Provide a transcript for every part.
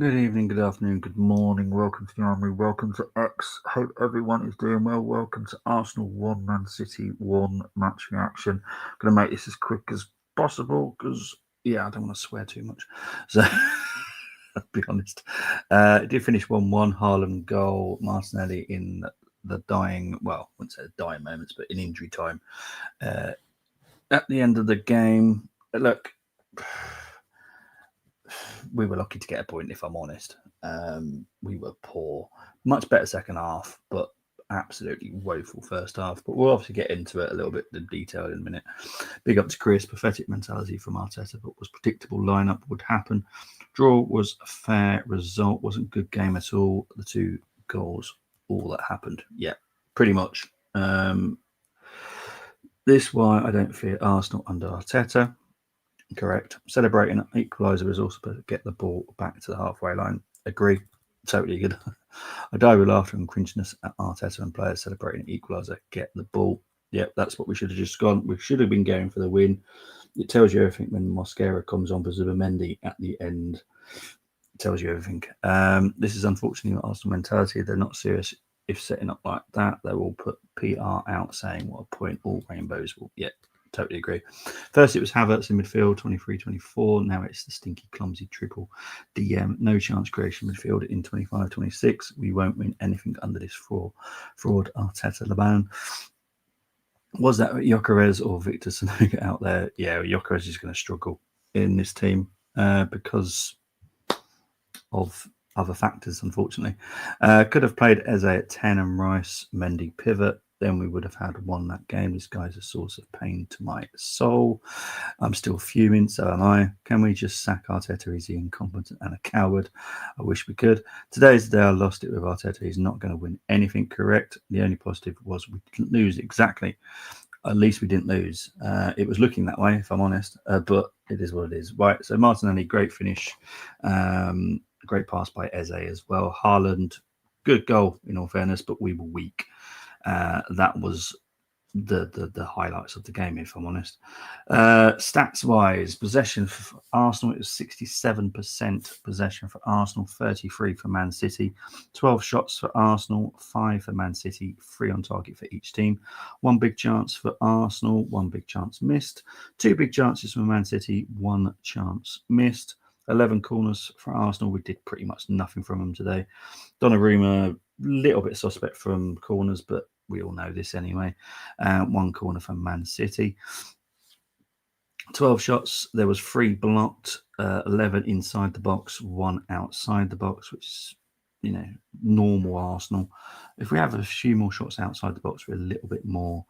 Good evening, good afternoon, good morning. Welcome to the Armory. Welcome to X. Hope everyone is doing well. Welcome to Arsenal 1, Man City 1 match reaction. Going to make this as quick as possible because, I don't want to swear too much. So, I'll be honest. It did finish 1-1. Haaland goal. Martinelli in the dying, well, I wouldn't say dying moments, but in injury time. At the end of the game, look, we were lucky to get a point, if I'm honest. We were poor. Much better second half, but absolutely woeful first half. But we'll obviously get into it a little bit, the detail in a minute. Big up to Chris, pathetic mentality from Arteta, but was predictable lineup would happen. Draw was a fair result, wasn't a good game at all. The 2 goals, all that happened. Yeah, pretty much. This why I don't fear Arsenal under Arteta. Correct. Celebrating an equaliser is also supposed to get the ball back to the halfway line. Agree. Totally good. I die with laughter and cringeness at Arteta and players celebrating an equaliser. Get the ball. Yep, that's what we should have just gone. We should have been going for the win. It tells you everything when Mosquera comes on for Zubimendi at the end. It tells you everything. This is unfortunately Arsenal mentality. They're not serious. If setting up like that, they will put PR out saying what a point all rainbows will. Yep, totally agree. First, it was Havertz in midfield, 23-24. Now it's the stinky, clumsy triple DM. No chance creation midfield in 25-26. We won't win anything under this fraud Arteta Laban. Was that Gyökeres or Victor Sonoga out there? Yeah, Gyökeres is going to struggle in this team because of other factors, unfortunately. Could have played Eze at 10 and Rice, Mendy pivot. Then we would have had won that game. This guy's a source of pain to my soul. I'm still fuming, so am I. Can we just sack Arteta? Is he incompetent and a coward? I wish we could. Today's the day I lost it with Arteta. He's not going to win anything correct. The only positive was we didn't lose exactly. At least we didn't lose. It was looking that way, if I'm honest, but it is what it is. Right, so Martinelli, great finish. Great pass by Eze as well. Haaland, good goal, in all fairness, but we were weak. That was the highlights of the game, if I'm honest. Stats wise, possession for Arsenal, it was 67% possession for Arsenal, 33 for Man City, 12 shots for Arsenal, 5 for Man City, 3 on target for each team, 1 big chance for Arsenal, 1 big chance missed, 2 big chances for Man City, 1 chance missed. 11 corners for Arsenal. We did pretty much nothing from them today. Donnarumma, a little bit suspect from corners, but we all know this anyway. 1 corner from Man City. 12 shots. There was 3 blocked, 11 inside the box, 1 outside the box, which is, normal Arsenal. If we have a few more shots outside the box, we're a little bit more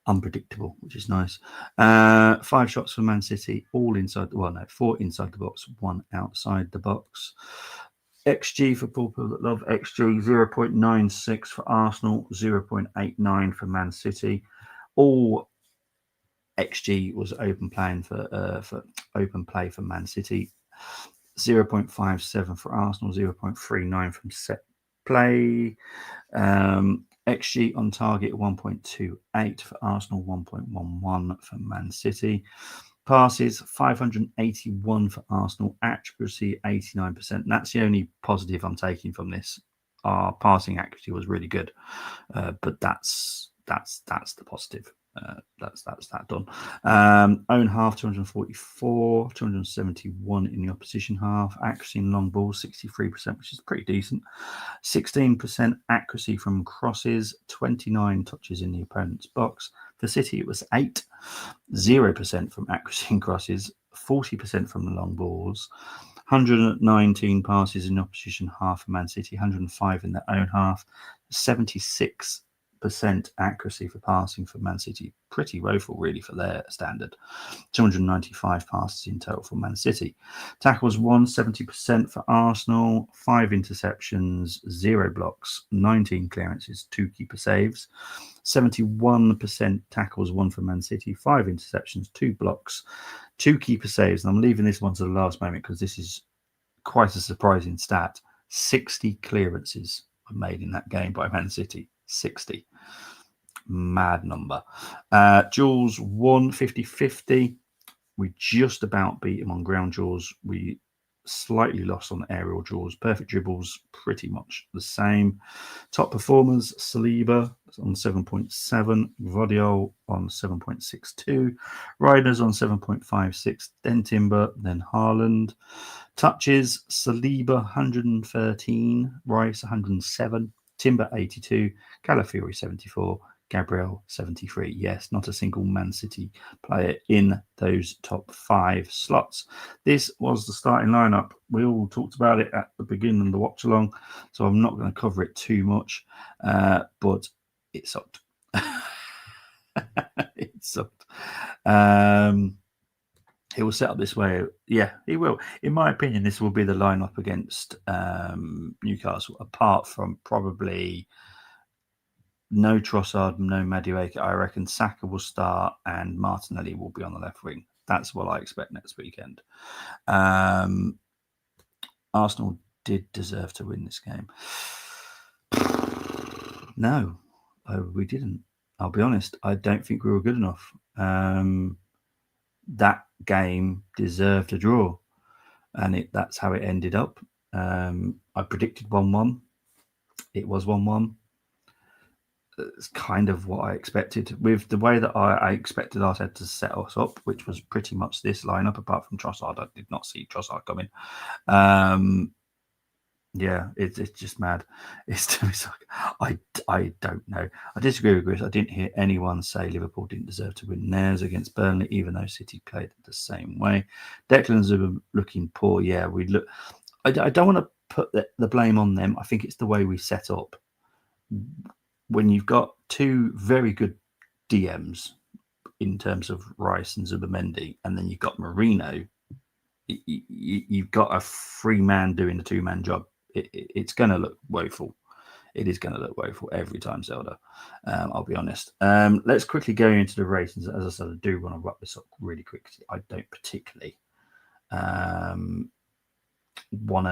unpredictable, which is nice. 5 shots for Man City, all inside. 4 inside the box, 1 outside the box. XG for people that love XG, 0.96 for Arsenal, 0.89 for Man City. All XG was open open play for Man City. 0.57 for Arsenal, 0.39 from set play. XG on target 1.28 for Arsenal, 1.11 for Man City. Passes 581 for Arsenal, accuracy 89%. That's the only positive I'm taking from this. Our passing accuracy was really good, but that's the positive. That's that done. Own half 244, 271 in the opposition half. Accuracy in long balls 63%, which is pretty decent. 16% accuracy from crosses, 29 touches in the opponent's box. For City, it was 8, 0% from accuracy in crosses, 40% from the long balls. 119 passes in opposition half for Man City, 105 in their own half, 76% accuracy for passing for Man City. Pretty woeful, really, for their standard. 295 passes in total for Man City. Tackles 70% for Arsenal, 5 interceptions, 0 blocks, 19 clearances, 2 keeper saves. 71% tackles, 1 for Man City, 5 interceptions, 2 blocks, 2 keeper saves. And I'm leaving this one to the last moment because this is quite a surprising stat. 60 clearances were made in that game by Man City. 60. Mad number. Duels won 50-50. We just about beat him on ground duels. We slightly lost on aerial duels. Perfect dribbles, pretty much the same. Top performers, Saliba on 7.7, Vodiol on 7.62, Riders on 7.56, then Timber, then Haaland. Touches, Saliba 113, Rice 107, Timber 82, Calafiori 74, Gabriel 73. Yes, not a single Man City player in those top 5 slots. This was the starting lineup. We all talked about it at the beginning of the watch along, so I'm not going to cover it too much, but it sucked. It sucked. He will set up this way. Yeah, he will. In my opinion, this will be the lineup against Newcastle, apart from probably no Trossard, no Madueke. I reckon Saka will start and Martinelli will be on the left wing. That's what I expect next weekend. Arsenal did deserve to win this game. No, we didn't. I'll be honest. I don't think we were good enough. That game deserved a draw, and that's how it ended up. I predicted 1-1. It was 1-1. It's kind of what I expected, with the way that I expected Arteta to set us up, which was pretty much this lineup, apart from Trossard. I did not see Trossard coming. Yeah, it's just mad. It's like, I don't know. I disagree with Chris. I didn't hear anyone say Liverpool didn't deserve to win theirs against Burnley, even though City played the same way. Declan's looking poor. Yeah, we look. I don't want to put the blame on them. I think it's the way we set up. When you've got two very good DMs in terms of Rice and Zubimendi, and then you've got Marino, you've got a free man doing the two-man job. It's going to look woeful. It is going to look woeful every time, Zelda. I'll be honest. Let's quickly go into the ratings. As I said, I do want to wrap this up really quickly. I don't particularly want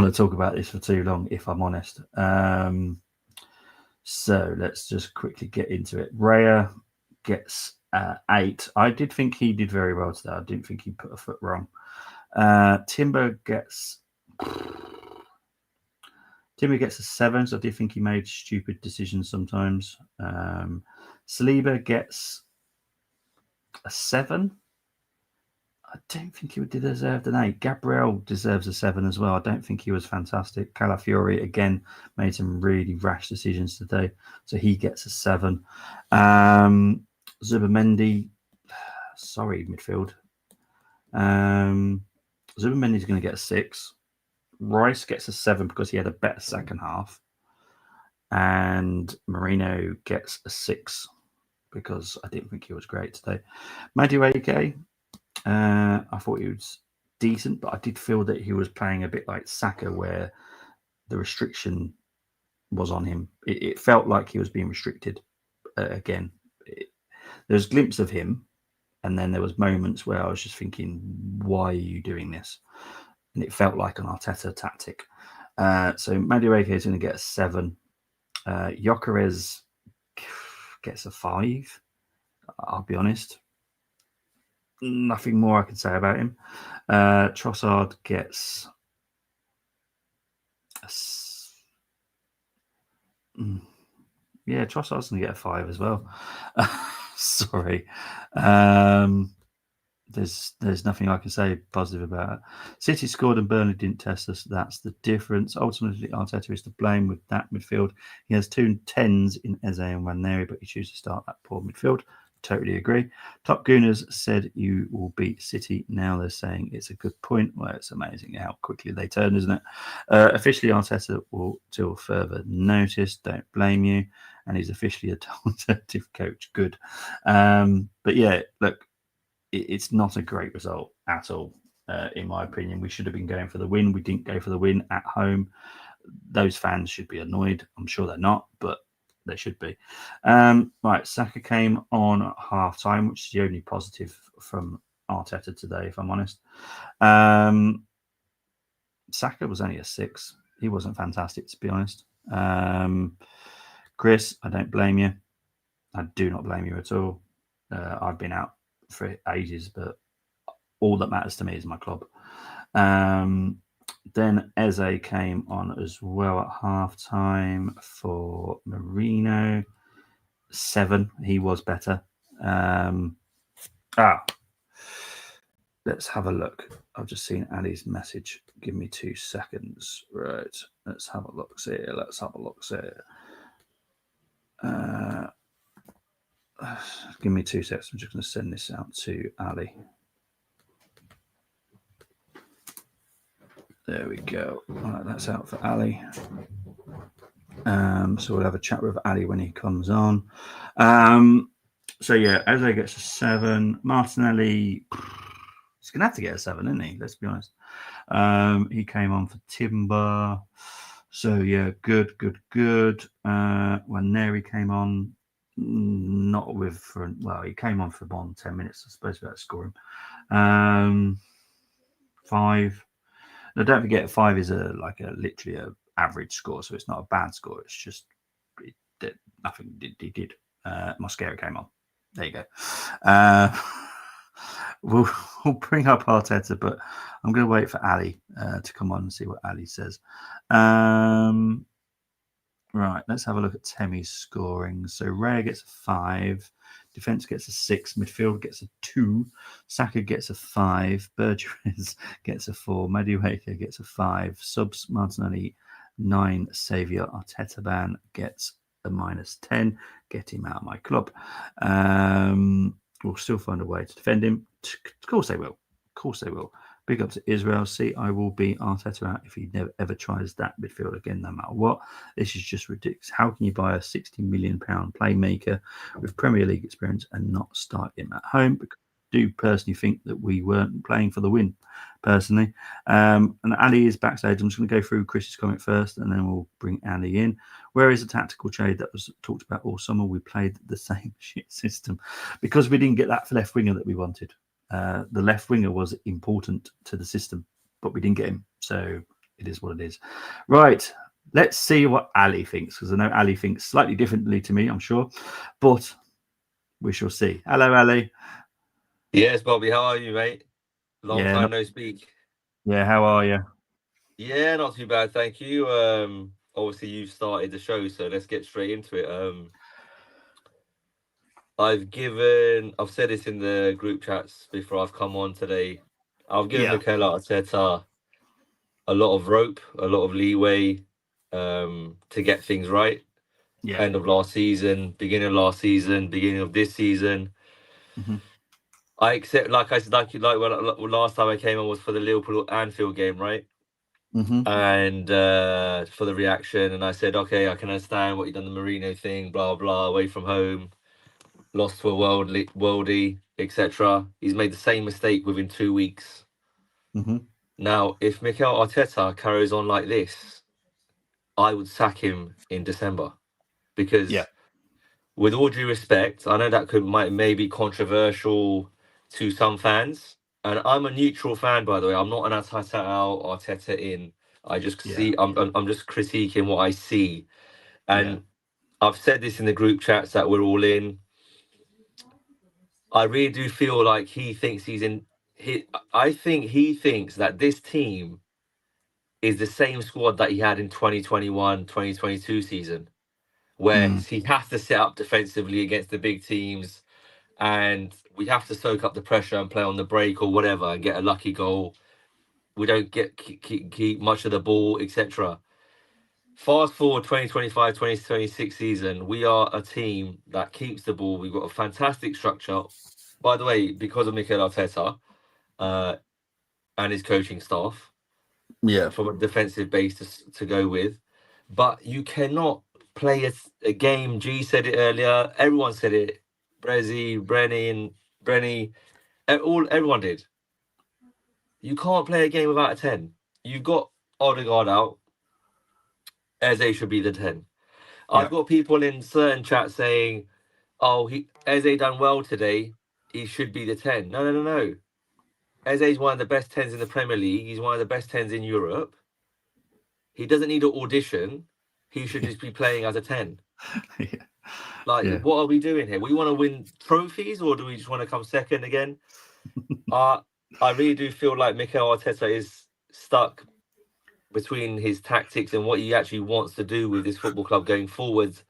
to talk about this for too long, if I'm honest. So let's just quickly get into it. Raya gets 8. I did think he did very well today. I didn't think he put a foot wrong. Timber gets a 7, so I do think he made stupid decisions sometimes. Saliba gets a 7. I don't think he deserved an 8. Gabriel deserves a 7 as well. I don't think he was fantastic. Calafiori, again, made some really rash decisions today, so he gets a 7. Zubimendi, sorry, midfield. Zubimendi's going to get a 6. Rice gets a 7 because he had a better second half. And Marino gets a 6 because I didn't think he was great today. Madueke, I thought he was decent, but I did feel that he was playing a bit like Saka, where the restriction was on him. It felt like he was being restricted again. There's a glimpse of him, and then there was moments where I was just thinking, why are you doing this? And it felt like an Arteta tactic. So Madueke is going to get a 7. Gyökeres gets a 5. I'll be honest. Nothing more I can say about him. Trossard gets Trossard's going to get a 5 as well. Sorry. There's nothing I can say positive about it. City scored and Burnley didn't test us. That's the difference. Ultimately, Arteta is to blame with that midfield. He has 2 10s in Eze and Nwaneri, but he chooses to start that poor midfield. Totally agree. Top Gooners said you will beat City. Now they're saying it's a good point. Well, it's amazing how quickly they turn, isn't it? Officially, Arteta will till further notice. Don't blame you. And he's officially a alternative coach. Good. But yeah, look, it's not a great result at all, in my opinion. We should have been going for the win. We didn't go for the win at home. Those fans should be annoyed. I'm sure they're not, but they should be. Right, Saka came on at half-time, which is the only positive from Arteta today, if I'm honest. Saka was only a 6. He wasn't fantastic, to be honest. Chris, I don't blame you. I do not blame you at all. I've been out for ages, but all that matters to me is my club. Then Eze came on as well at half time for Marino. 7. He was better. Let's have a look. I've just seen Ali's message. Give me 2 seconds. Right. Let's have a look. See. Give me 2 seconds. I'm just going to send this out to Ali. There we go. All right, that's out for Ali. So we'll have a chat with Ali when he comes on. So yeah, Eze gets a 7. Martinelli, he's gonna have to get a 7, isn't he? Let's be honest. He came on for Timber. So yeah, good. When Neri came on, not with he came on for 10 minutes. I suppose about scoring. 5. Now don't forget, 5 is literally a average score, so it's not a bad score. It's just nothing he did. Mosquera came on. There you go. We'll bring up Arteta, but I'm going to wait for Ali to come on and see what Ali says. Right, let's have a look at Temi's scoring. So Raya gets a 5, defense gets a 6, midfield gets a 2, Saka gets a 5, Bergerac gets a 4, Madueke gets a 5, subs Martinelli 9, Saviour Artetaban gets a -10. Get him out of my club. We'll still find a way to defend him. Of course they will. Big up to Israel. See, I will be Arteta out if he never ever tries that midfield again, no matter what. This is just ridiculous. How can you buy a £60 million playmaker with Premier League experience and not start him at home? Because I do personally think that we weren't playing for the win, personally. And Ali is backstage. I'm just going to go through Chris's comment first, and then we'll bring Ali in. Where is the tactical trade that was talked about all summer? We played the same shit system because we didn't get that left winger that we wanted. The left winger was important to the system, but we didn't get him. So it is what it is. Right. Let's see what Ali thinks, because I know Ali thinks slightly differently to me, I'm sure. But we shall see. Hello, Ali. Yes, Bobby. How are you, mate? Long time no speak. Yeah, how are you? Yeah, not too bad, thank you. Obviously you've started the show, so let's get straight into it. I've said this in the group chats before I've come on today. I've given Mikel Arteta a lot of rope, a lot of leeway to get things right. Yeah. End of last season, beginning of last season, beginning of this season. Mm-hmm. I accept, like I said, like last time I came on was for the Liverpool Anfield game, right? Mm-hmm. And for the reaction, and I said, okay, I can understand what you've done, the Marino thing, blah blah, away from home, lost to a worldie, etc. He's made the same mistake within 2 weeks. Mm-hmm. Now, if Mikel Arteta carries on like this, I would sack him in December, because with all due respect, I know that may be controversial to some fans, and I'm a neutral fan, by the way. I'm not an Arteta out, Arteta in. I just see. I'm just critiquing what I see, and I've said this in the group chats that we're all in. I really do feel like he thinks I think he thinks that this team is the same squad that he had in 2021, 2022 season, where he has to set up defensively against the big teams, and we have to soak up the pressure and play on the break or whatever and get a lucky goal. We don't keep much of the ball, etc. Fast forward 2025, 2026 season, we are a team that keeps the ball. We've got a fantastic structure. By the way, because of Mikel Arteta and his coaching staff, from a defensive base to go with. But you cannot play a game. G said it earlier. Everyone said it. Brenny, everyone did. You can't play a game without a 10. You've got Odegaard out. Eze should be the 10. I've got people in certain chats saying, "Oh, Eze done well today. He should be the 10." No. Eze is one of the best 10s in the Premier League. He's one of the best 10s in Europe. He doesn't need an audition. He should just be playing as a 10. What are we doing here? We want to win trophies, or do we just want to come second again? I really do feel like Mikel Arteta is stuck between his tactics and what he actually wants to do with this football club going forwards.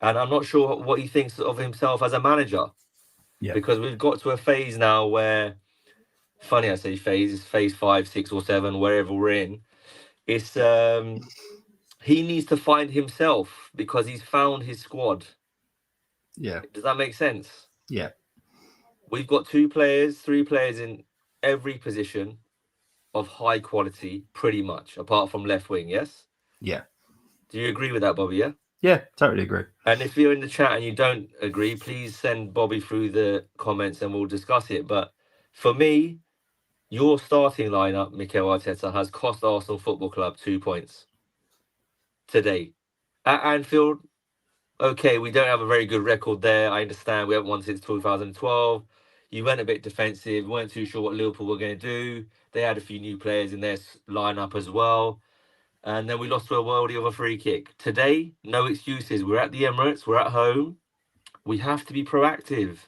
And I'm not sure what he thinks of himself as a manager, Yeah. because we've got to a phase now where, funny I say phase, it's phase 5, 6, or 7, wherever we're in. It's he needs to find himself because he's found his squad. Yeah. Does that make sense? Yeah. We've got 2 players, 3 players in every position of high quality, pretty much, apart from left wing. Yes. Yeah. Do you agree with that, Bobby? Yeah. Yeah. Totally agree. And if you're in the chat and you don't agree, please send Bobby through the comments and we'll discuss it. But for me, your starting lineup, Mikel Arteta, has cost Arsenal Football Club 2 points today. At Anfield, okay, we don't have a very good record there. I understand we haven't won since 2012. You went a bit defensive, weren't too sure what Liverpool were going to do. They had a few new players in their lineup as well. And then we lost to a worldie of a free kick. Today, no excuses. We're at the Emirates, we're at home. We have to be proactive.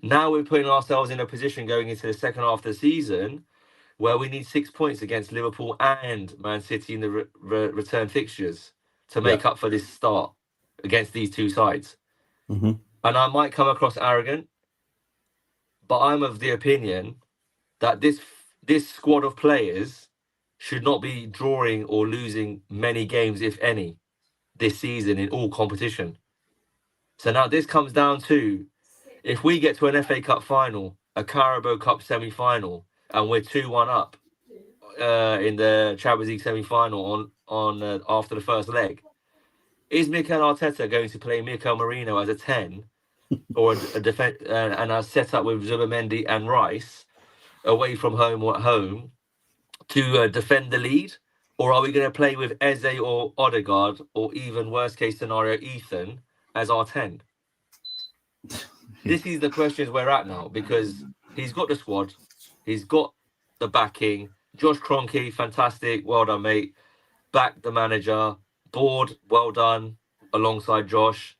Now we're putting ourselves in a position going into the second half of the season where we need 6 points against Liverpool and Man City in the return fixtures to make up for this start against these 2 sides. Mm-hmm. And I might come across arrogant, but I'm of the opinion that this squad of players should not be drawing or losing many games, if any, this season in all competition. So now this comes down to, if we get to an FA Cup final, a Carabao Cup semi-final, and we're 2-1 up in the Champions League semi-final on after the first leg, is Mikel Arteta going to play Mikel Merino as a 10 or a defense and a set up with Zubimendi and Rice away from home or at home to defend the lead? Or are we going to play with Eze or Odegaard, or even worst case scenario, Ethan, as our 10? This is the questions we're at now, because he's got the squad, he's got the backing. Josh Kroenke, fantastic, well done, mate. Back the manager, board, well done, alongside Josh.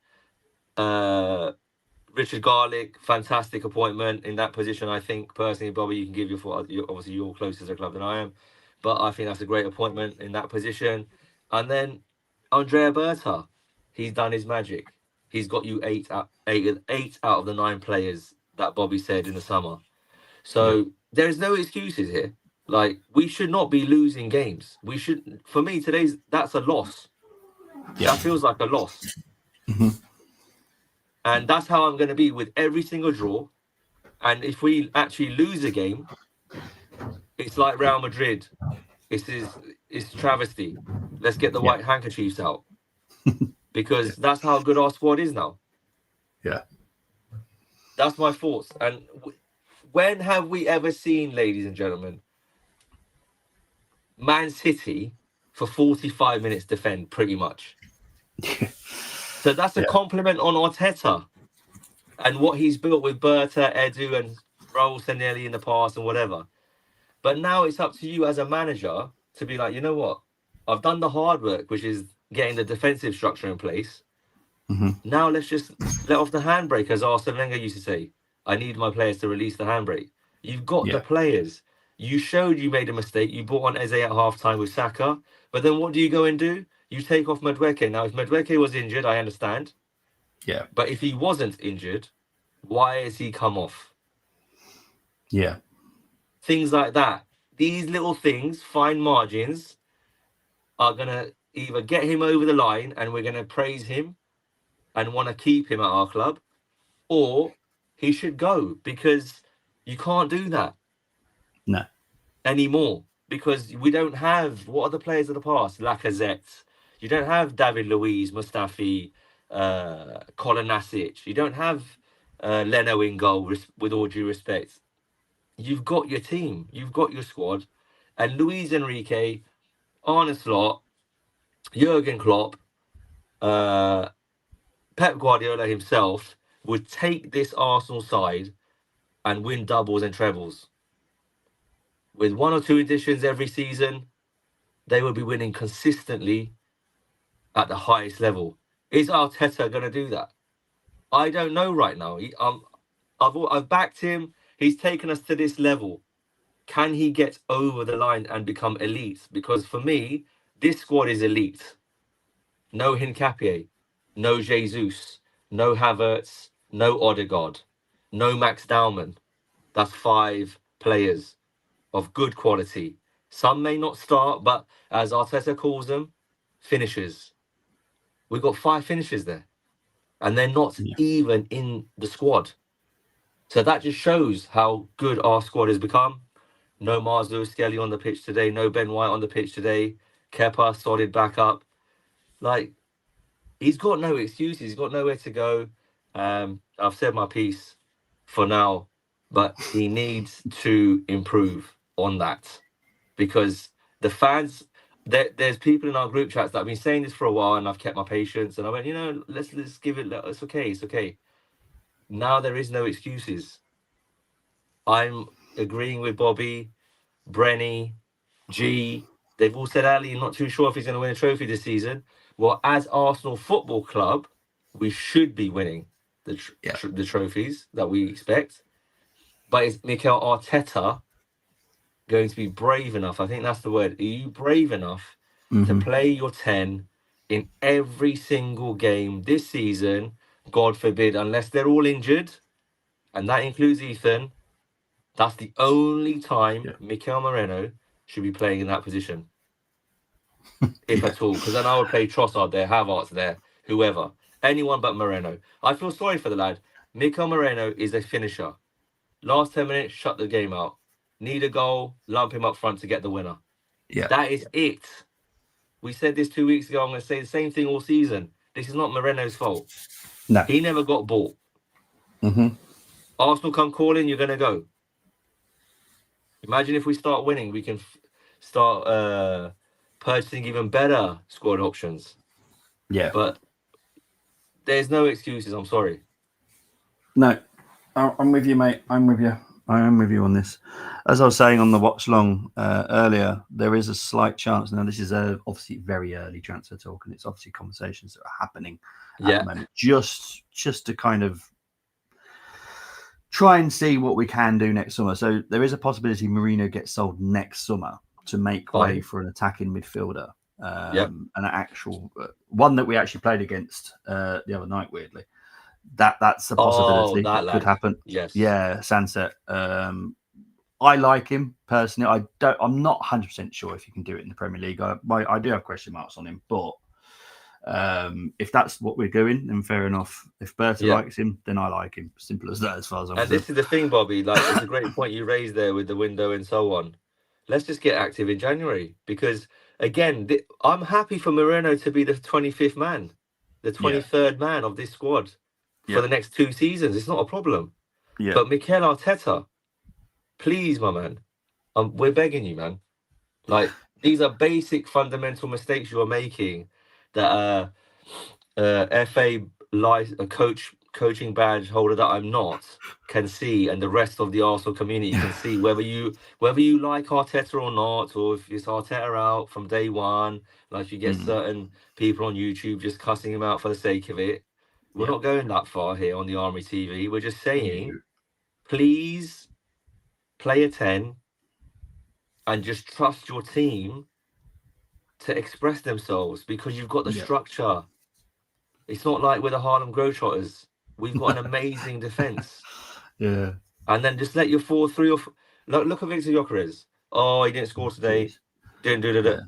Richard Garlick, fantastic appointment in that position. I think personally, Bobby, you can give your thought. Obviously, you're closer to the club than I am, but I think that's a great appointment in that position. And then Andrea Berta, he's done his magic. He's got you eight out of the 9 players that Bobby said in the summer. So there's no excuses here. Like, we should not be losing games. We should. For me, that's a loss. Yeah. That feels like a loss. Mm-hmm. And that's how I'm going to be with every single draw. And if we actually lose a game, it's like Real Madrid. It's travesty. Let's get the white handkerchiefs out. Because that's how good our squad is now. Yeah. That's my thoughts. And when have we ever seen, ladies and gentlemen, Man City for 45 minutes defend, pretty much? So that's a compliment on Arteta and what he's built with Berta, Edu, and Raul Sanelli in the past and whatever. But now it's up to you as a manager to be like, you know what? I've done the hard work, which is getting the defensive structure in place. Mm-hmm. Now let's just let off the handbrake, as Arsene Wenger used to say. I need my players to release the handbrake. You've got the players. You showed you made a mistake. You brought on Eze at half-time with Saka. But then what do you go and do? You take off Madueke. Now, if Madueke was injured, I understand. Yeah. But if he wasn't injured, why has he come off? Yeah. Things like that. These little things, fine margins, are going to either get him over the line and we're going to praise him and want to keep him at our club, or he should go, because you can't do that. No. Anymore, because we don't have, what are the players of the past? Lacazette. You don't have David Luiz, Mustafi, Kolanasic. You don't have Leno in goal, with all due respect. You've got your team. You've got your squad. And Luis Enrique, Arne Slot, Jurgen Klopp, Pep Guardiola himself would take this Arsenal side and win doubles and trebles. With 1 or 2 additions every season, they will be winning consistently at the highest level. Is Arteta going to do that? I don't know right now. I've backed him. He's taken us to this level. Can he get over the line and become elite? Because for me, this squad is elite. No Hincapié, no Jesus, no Havertz, no Odegaard, no Max Dowman. That's 5 players of good quality. Some may not start, but as Arteta calls them, finishers. We've got 5 finishers there, and they're not even in the squad. So that just shows how good our squad has become. No Mars Lewis-Skelly on the pitch today. No Ben White on the pitch today. Kepa, solid backup. Like, he's got no excuses. He's got nowhere to go. I've said my piece for now, but he needs to improve on that, because the fans, there's people in our group chats that have been saying this for a while, and I've kept my patience, and I went, let's give it. It's okay. Now there is no excuses. I'm agreeing with Bobby, Brenny, G. They've all said Ali not too sure if he's going to win a trophy this season. Well, as Arsenal Football Club, we should be winning the trophies that we expect. But is Mikel Arteta going to be brave enough? I think that's the word. Are you brave enough to play your 10 in every single game this season? God forbid, unless they're all injured, and that includes Ethan. That's the only time Mikel Moreno should be playing in that position, if at all. Because then I would play Trossard there, Havertz there, whoever, anyone but Moreno. I feel sorry for the lad. Mikel Moreno is a finisher. Last 10 minutes, shut the game out. Need a goal, lump him up front to get the winner. Yeah, that is it. We said this 2 weeks ago. I'm going to say the same thing all season. This is not Moreno's fault. No, he never got bought. Arsenal come calling, you're going to go. Imagine if we start winning, we can start purchasing even better squad options. Yeah. But there's no excuses. I'm sorry. No, I'm with you, mate. I'm with you. I am with you on this. As I was saying on the watch long earlier, there is a slight chance. Now, this is obviously very early transfer talk, and it's obviously conversations that are happening at the moment, just to kind of try and see what we can do next summer. So there is a possibility Mourinho gets sold next summer to make way for an attacking midfielder, an actual one that we actually played against the other night. Weirdly, that's a possibility that could happen. Yes, yeah, Sunset. I like him personally. I'm not 100% sure if you can do it in the Premier League. I do have question marks on him, but if that's what we're doing, then fair enough. If Berta likes him, then I like him. Simple as that, as far as I'm concerned. And this is the thing, Bobby. Like, it's a great point you raised there with the window and so on. Let's just get active in January, because again, I'm happy for Moreno to be the 25th man, the 23rd man of this squad for the next 2 seasons. It's not a problem. Yeah. But Mikel Arteta, please, my man, we're begging you, man. Like, these are basic fundamental mistakes you are making that FA coaching badge holder that I'm not can see, and the rest of the Arsenal community can see, whether you like Arteta or not, or if it's Arteta out from day one, like you get certain people on YouTube just cussing him out for the sake of it. We're not going that far here on the Army TV. We're just saying, please play a 10 and just trust your team to express themselves, because you've got the structure. It's not like we're the Harlem Globetrotters. We've got an amazing defense. Yeah. And then just let your 4-3 or look at Victor Gyökeres. Oh, he didn't score today. Didn't do that. Yeah.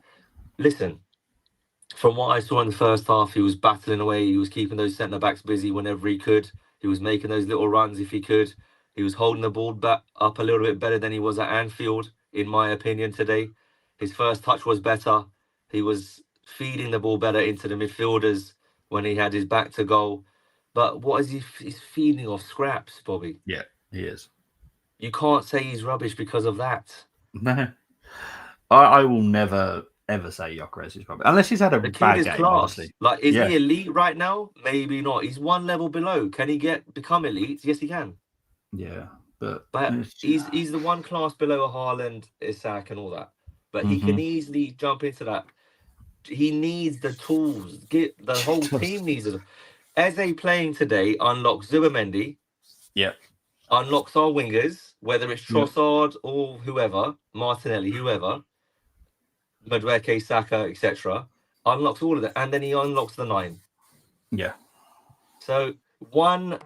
Listen, from what I saw in the first half, he was battling away. He was keeping those centre backs busy whenever he could. He was making those little runs if he could. He was holding the ball back up a little bit better than he was at Anfield, in my opinion, today. His first touch was better. He was feeding the ball better into the midfielders when he had his back to goal. But what is he? He's feeding off scraps, Bobby. Yeah, he is. You can't say he's rubbish because of that. No. I will never, ever say Gyökeres is rubbish. Unless he's had a bad game, honestly. Like, is he elite right now? Maybe not. He's one level below. Can he become elite? Yes, he can. Yeah. But he's the one class below a Haaland, Isak, and all that. But he can easily jump into that. He needs the tools. The whole team needs it. Eze playing today unlocks Zubimendi. Yeah. unlocks our wingers, whether it's Yeah. Trossard or whoever, Martinelli, whoever, Madueke, Saka, etc. Unlocks all of that, and then he unlocks the 9. Yeah. So one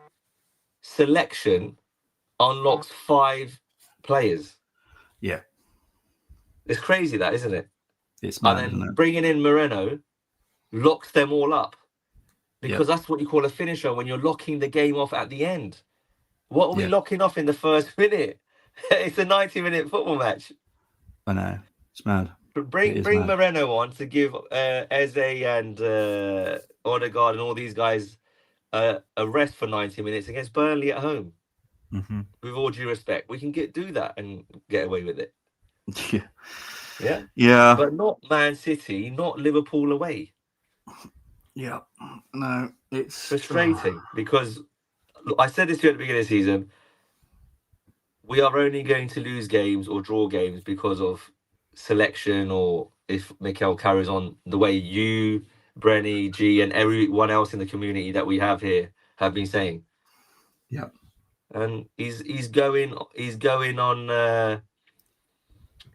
selection unlocks 5 players. Yeah. It's crazy, that, isn't it? It's And mad, isn't then it? bringing in Moreno locks them all up, because Yeah. that's what you call a finisher, when you're locking the game off at the end. What are we Yeah. locking off in the first minute? It's a 90-minute football match. I know. It's mad. Bring It is mad. Moreno on to give Eze and Odegaard and all these guys a rest for 90 minutes against Burnley at home. Mm-hmm. With all due respect, we can do that and get away with it. Yeah. Yeah. Yeah. But not Man City, not Liverpool away. Yeah. No, it's Frustrating, because look, I said this to you at the beginning of the season. We are only going to lose games or draw games because of selection, or if Mikel carries on the way you, Brenny, G, and everyone else in the community that we have here have been saying. Yeah. And he's going on.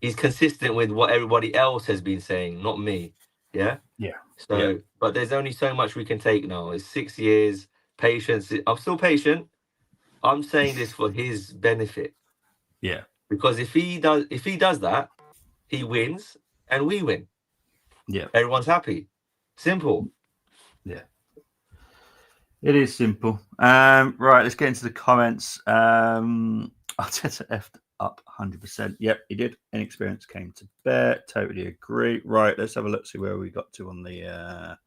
He's consistent with what everybody else has been saying, not me. Yeah. Yeah. So, Yeah. but there's only so much we can take now. It's 6 years patience. I'm still patient. I'm saying this for his benefit. Yeah. Because if he does that, he wins and we win. Yeah. Everyone's happy. Simple. Yeah. It is simple. Right, let's get into the comments. Arteta effed up 100%. Yep, he did. Inexperience came to bear. Totally agree. Right, let's have a look, see where we got to on the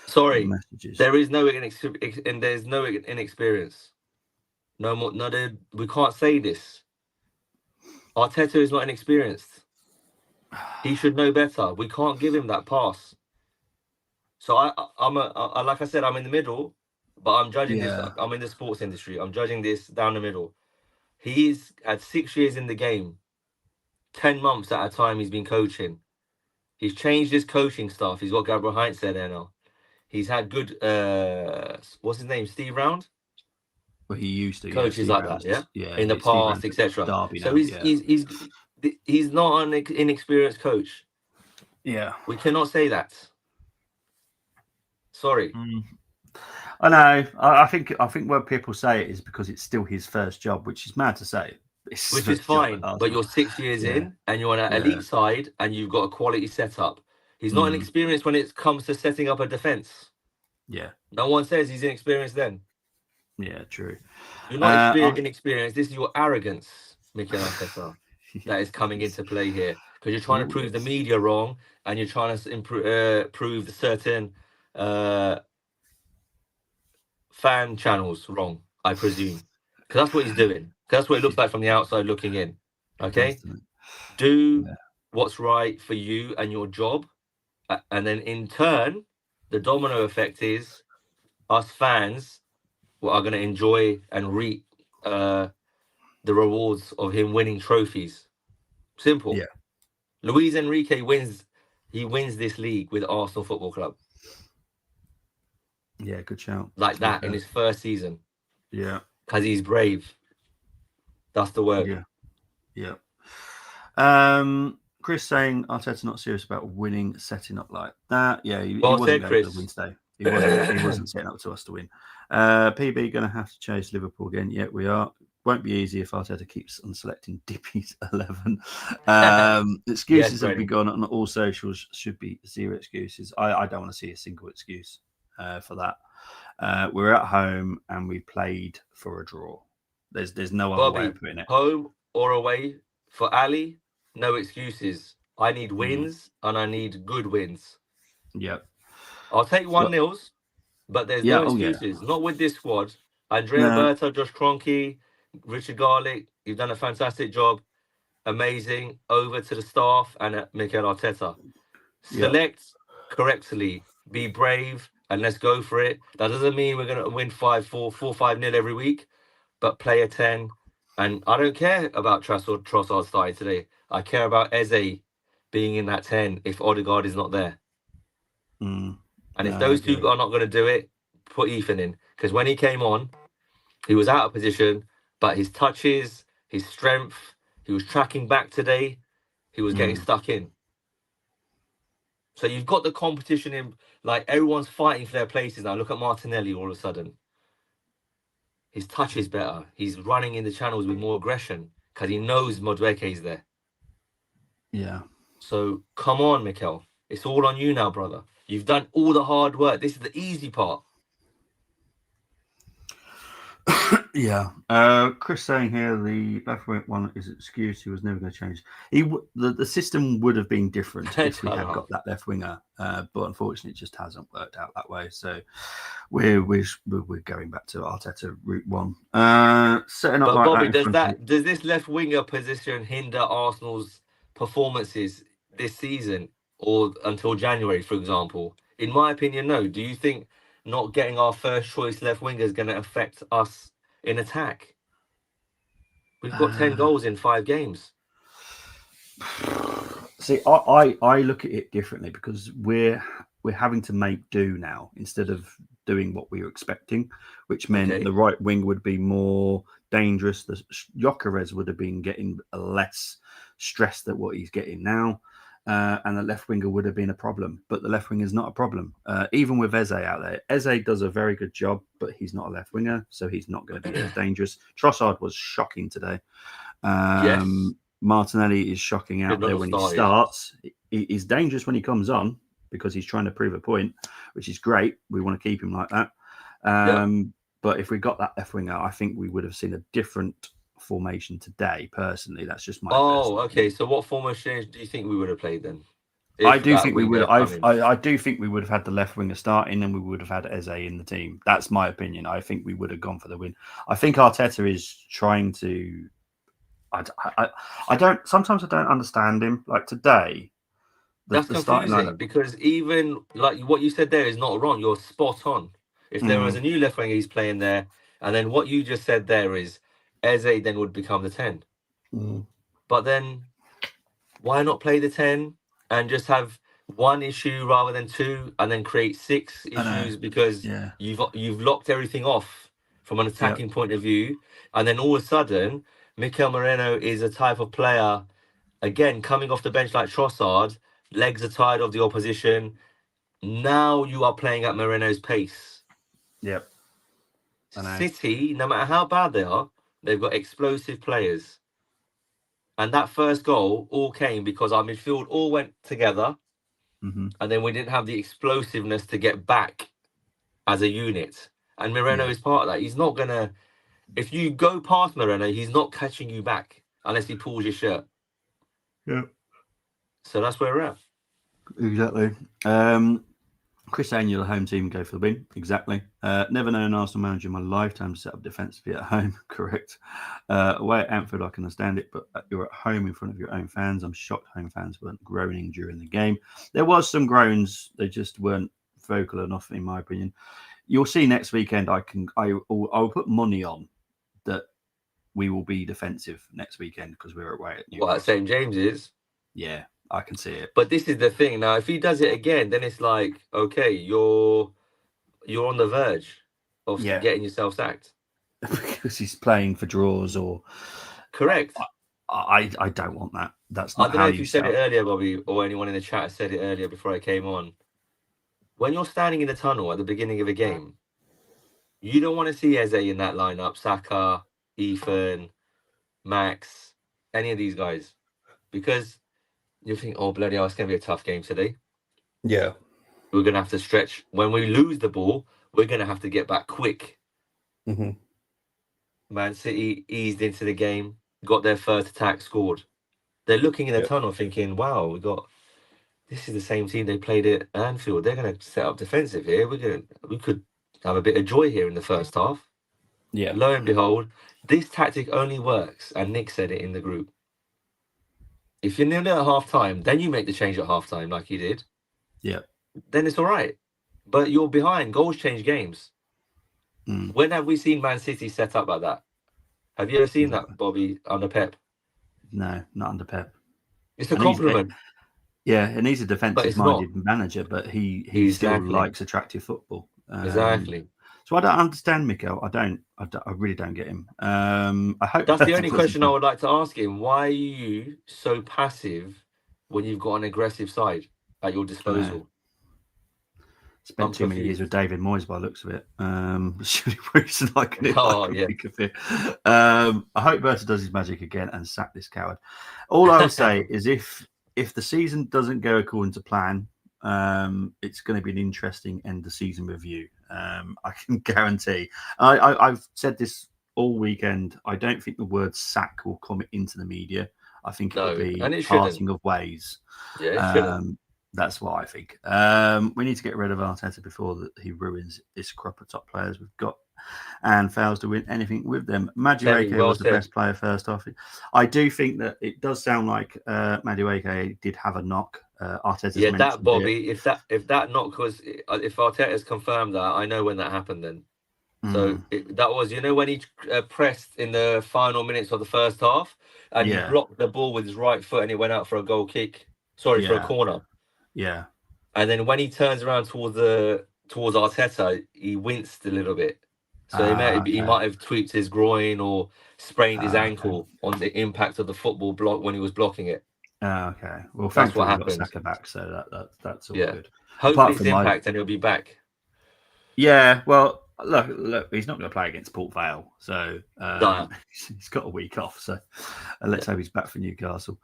Sorry, messages. there is no and there's no inexperience. No more. No, we can't say this. Arteta is not inexperienced. He should know better. We can't give him that pass. So I'm like I said, I'm in the middle, but I'm judging this. I'm in the sports industry. I'm judging this down the middle. He's had 6 years in the game, 10 months at a time. He's been coaching. He's changed his coaching staff. He's got Gabriel Heinz there now. He's had good. What's his name? Steve Round. Well, he used to coaches like that, yeah, yeah, in the past, etc. So he's not an inexperienced coach. Yeah, we cannot say that. Sorry. I know. I think where people say it is because it's still his first job, which is mad to say. Which is fine, but you're 6 years in and you're on an elite side and you've got a quality setup. He's not inexperienced when it comes to setting up a defense. Yeah. No one says he's inexperienced then. Yeah, true. You're not inexperienced. This is your arrogance, Mikel Arteta, that is coming into play here, because you're trying to prove the media wrong and you're trying to prove certain fan channels wrong, I presume, because that's what he's doing. That's what it looks like from the outside looking in. Okay, do what's right for you and your job, and then in turn, the domino effect is us fans are going to enjoy and reap the rewards of him winning trophies. Simple. Yeah. Luis Enrique wins this league with Arsenal Football Club. Yeah, good shout. Like that in his first season. Yeah. Because he's brave. That's the word. Yeah. Chris saying Arteta's not serious about winning, setting up like that. Yeah, he wasn't going to win today. He wasn't setting up to us to win. PB going to have to chase Liverpool again. Yeah, we are. Won't be easy if Arteta keeps on selecting Dippy's 11. Excuses have been gone on all socials. Should be zero excuses. I don't want to see a single excuse for that. We're at home and we played for a draw. There's no other way of putting it. Home or away for Ali, no excuses. I need wins and I need good wins. Yep. I'll take 1-0s, but there's no excuses. Not with this squad. Andrea Berta, Josh Kroenke, Richard Garlick, you've done a fantastic job. Amazing. Over to the staff and Mikel Arteta. Select correctly. Be brave and let's go for it. That doesn't mean we're going to win 5-4, 4-5-0 every week, but play a 10. And I don't care about Trossard starting today. I care about Eze being in that 10 if Odegaard is not there. And if those two are not going to do it, put Ethan in. Because when he came on, he was out of position, but his touches, his strength, he was tracking back today, he was getting stuck in. So you've got the competition in, like everyone's fighting for their places now. Look at Martinelli all of a sudden. His touch is better. He's running in the channels with more aggression because he knows Madueke is there. Yeah. So come on, Mikel. It's all on you now, brother. You've done all the hard work. This is the easy part. Yeah. Chris saying here the left wing one is excuse. He was never going to change. The system would have been different if we had got that left winger, but unfortunately, it just hasn't worked out that way. So we're going back to Arteta route one. Setting up. But like Bobby, does this left winger position hinder Arsenal's performances this season or until January, for example? In my opinion, no. Do you think not getting our first choice left winger is going to affect us in attack? We've got 10 goals in 5 games. See, I look at it differently because we're having to make do now instead of doing what we were expecting, which meant the right wing would be more dangerous. The Gyökeres would have been getting less stress than what he's getting now. And the left winger would have been a problem, but the left winger is not a problem. Even with Eze out there, Eze does a very good job, but he's not a left winger, so he's not going to be as dangerous. Trossard was shocking today. Yes. Martinelli is shocking out there when he starts. He's dangerous when he comes on because he's trying to prove a point, which is great. We want to keep him like that. But if we got that left winger, I think we would have seen a different formation today. Personally, that's just my. Okay. So what formation do you think we would have played then? I do think we would. I do think we would have had the left winger starting, and we would have had Eze in the team. That's my opinion. I think we would have gone for the win. I think Arteta is trying to. I don't. Sometimes I don't understand him. Like today, that's confusing because even like what you said there is not wrong. You're spot on. If there was a new left winger, he's playing there, and then what you just said there is Eze then would become the 10. But then why not play the 10 and just have one issue rather than 2, and then create 6 issues because you've locked everything off from an attacking point of view, and then all of a sudden Mikel Moreno is a type of player, again, coming off the bench like Trossard, legs are tired of the opposition. Now you are playing at Moreno's pace. Yep. City, no matter how bad they are, they've got explosive players. And that first goal all came because our midfield all went together, and then we didn't have the explosiveness to get back as a unit. And Moreno is part of that. He's not going to... If you go past Moreno, he's not catching you back unless he pulls your shirt. Yeah. So that's where we're at. Exactly. Chris saying you're the home team, go for the win. Exactly. Never known an Arsenal manager in my lifetime to set up defensively at home. Correct. Away at Anfield, I can understand it, but you're at home in front of your own fans. I'm shocked home fans weren't groaning during the game. There was some groans. They just weren't vocal enough, in my opinion. You'll see next weekend. I'll put money on that we will be defensive next weekend because we're away at Newcastle. What, St. James's? Yeah, I can see it. But this is the thing. Now, if he does it again, then it's like, okay, you're on the verge of getting yourself sacked. Because he's playing for draws or... Correct. I don't want that. That's not I don't know if you said it earlier, Bobby, or anyone in the chat said it earlier before I came on. When you're standing in the tunnel at the beginning of a game, you don't want to see Eze in that lineup, Saka, Ethan, Max, any of these guys. Because you think, oh, bloody hell, it's going to be a tough game today. Yeah. We're going to have to stretch. When we lose the ball, we're going to have to get back quick. Man City eased into the game, got their first attack, scored. They're looking in the tunnel thinking, wow, this is the same team they played at Anfield. They're going to set up defensive here. We could have a bit of joy here in the first half. Yeah. Lo and behold, this tactic only works, and Nick said it in the group. If you're nil at half time, then you make the change at half time like he did. Yeah. Then it's all right. But you're behind. Goals change games. When have we seen Man City set up like that? Have you ever seen that, Bobby, under Pep? No, not under Pep. It's a compliment. And he's a defensive-minded manager, but he still likes attractive football. Exactly. So I don't understand Mikel. I really don't get him. I hope That's the Bertie only doesn't question I play. would like to ask him. Why are you so passive when you've got an aggressive side at your disposal? I'm Spent too many years with confused. David Moyes by the looks of it. It's the only reason I can Oh, yeah. think of it. I hope Bertie does his magic again and sack this coward. All I will say is if the season doesn't go according to plan, it's going to be an interesting end of season review. I can guarantee. I've said this all weekend. I don't think the word sack will come into the media. I think it will No, be and it parting shouldn't. of ways. Yeah, it shouldn't. That's what I think. We need to get rid of Arteta before he ruins this crop of top players we've got and fails to win anything with them. Kenny, Madueke well was the said. best player first off. I do think that it does sound like Madueke did have a knock. Arteta's Yeah, mentioned that Bobby. If that knock was, if Arteta's confirmed that, I know when that happened. Then, so that was, when he pressed in the final minutes of the first half, and he blocked the ball with his right foot, and it went out for a goal kick. Sorry, for a corner. Yeah. And then when he turns around towards Arteta, he winced a little bit. So he might have tweaked his groin or sprained his ankle on the impact of the football block when he was blocking it. Okay. Well, that's thankfully what we got happened. Saka back, so that's all Yeah. good. Hopefully it's impact and he'll be back. Yeah, well, look, he's not going to play against Port Vale, so he's got a week off. So let's hope he's back for Newcastle.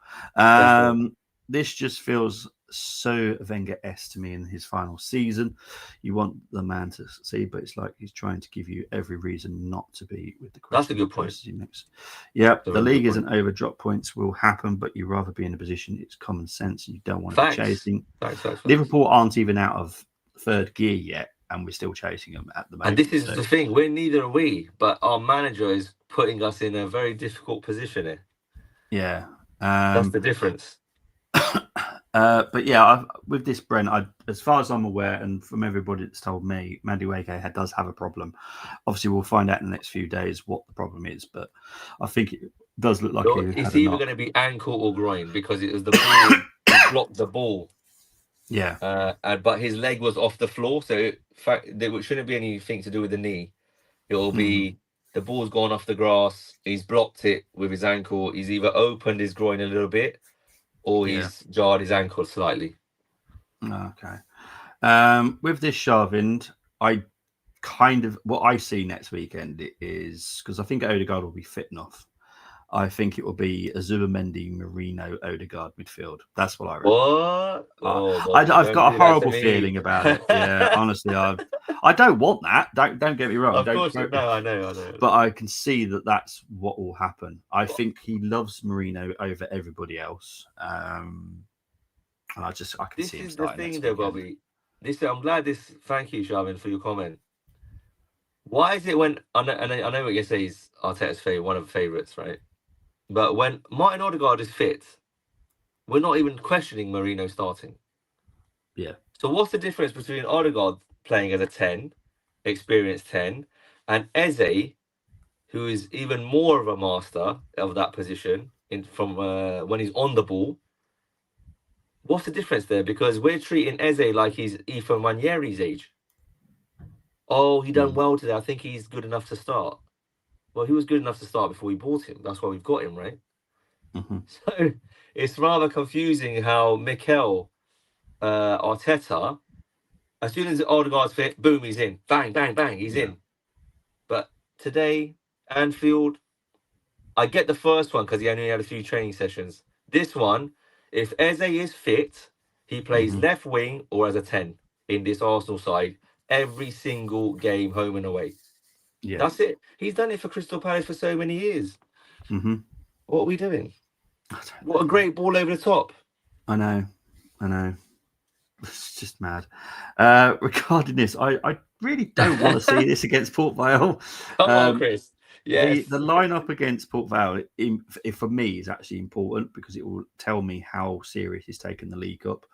This just feels so Wenger-esque to me in his final season. You want the man to succeed, but it's like he's trying to give you every reason not to be with the question. That's a good point. Yeah, the league isn't over. Drop points will happen, but you'd rather be in a position. It's common sense. You don't want to be chasing. Facts. Liverpool aren't even out of third gear yet, and we're still chasing them at the moment. And this is the thing. Neither are we, but our manager is putting us in a very difficult position here. Yeah. That's the difference. But yeah, with this Brent, as far as I'm aware, and from everybody that's told me, Madueke does have a problem. Obviously, we'll find out in the next few days what the problem is, but I think it does look like it's either going to be ankle or groin because it was the ball. He blocked the ball. Yeah. But his leg was off the floor, so in fact, there shouldn't be anything to do with the knee. It will be the ball's gone off the grass. He's blocked it with his ankle. He's either opened his groin a little bit, or he's jarred his ankle slightly. Okay. With this Sharvind, what I see next weekend is, because I think Odegaard will be fit enough. I think it will be a Zubimendi, Merino, Odegaard midfield. That's what I reckon. What? I've got a horrible feeling about it. Yeah, honestly, I don't want that. Don't get me wrong. Of course, no, I know. But I can see that that's what will happen. I think he loves Merino over everybody else. And I can see him starting. This is the thing, though, Bobby. Thank you, Sharvin, for your comment. Why is it when I know what you say is Arteta's one of the favourites, right? But when Martin Odegaard is fit, we're not even questioning Merino starting. Yeah. So what's the difference between Odegaard playing as a 10, experienced 10, and Eze, who is even more of a master of that position from when he's on the ball? What's the difference there? Because we're treating Eze like he's Ethan Nwaneri's age. Oh, he done well today. I think he's good enough to start. Well, he was good enough to start before we bought him. That's why we've got him, right? Mm-hmm. So it's rather confusing how Mikel Arteta, as soon as Odegaard's fit, boom, he's in. Bang, bang, bang, he's in. But today, Anfield, I get the first one because he only had a few training sessions. This one, if Eze is fit, he plays left wing or as a 10 in this Arsenal side every single game, home and away. Yeah. That's it. He's done it for Crystal Palace for so many years. Mm-hmm. What are we doing? What a great ball over the top. I know. It's just mad. Regarding this, I really don't want to see this against Port Vale. Come on, Chris. Yes. The lineup against Port Vale, for me, is actually important because it will tell me how serious he's taken the League Cup.